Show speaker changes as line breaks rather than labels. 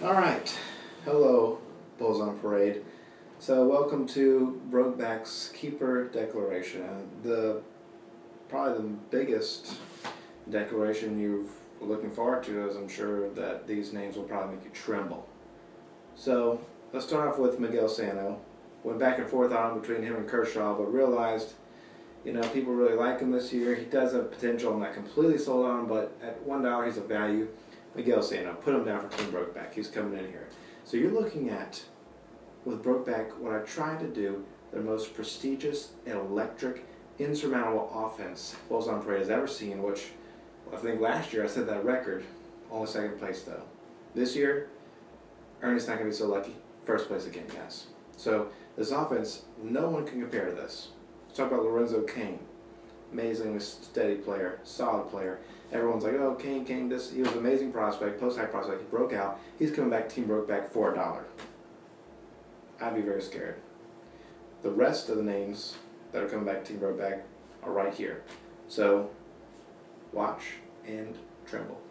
Alright, hello Bulls on Parade. So welcome to Brokeback's Keeper Declaration. Probably the biggest declaration you're looking forward to, as I'm sure that these names will probably make you tremble. So let's start off with Miguel Sano. Went back and forth on between him and Kershaw, but realized, people really like him this year. He does have potential. I'm not completely sold on him, but at $1 he's a value. Miguel Sano, put him down for Team Brokeback. He's coming in here. So you're looking at, with Brokeback, what I tried to do, their most prestigious, electric, insurmountable offense Bulls on Parade has ever seen, which I think last year I set that record, only second place though. This year, Ernie's not going to be so lucky. First place again, guys. So this offense, no one can compare to this. Let's talk about Lorenzo Cain. Amazingly steady player, solid player. Everyone's like, oh, Cain, he was an amazing prospect, post-high prospect. He broke out. He's coming back, Team Brokeback, for $1. I'd be very scared. The rest of the names that are coming back, Team Brokeback, are right here. So watch and tremble.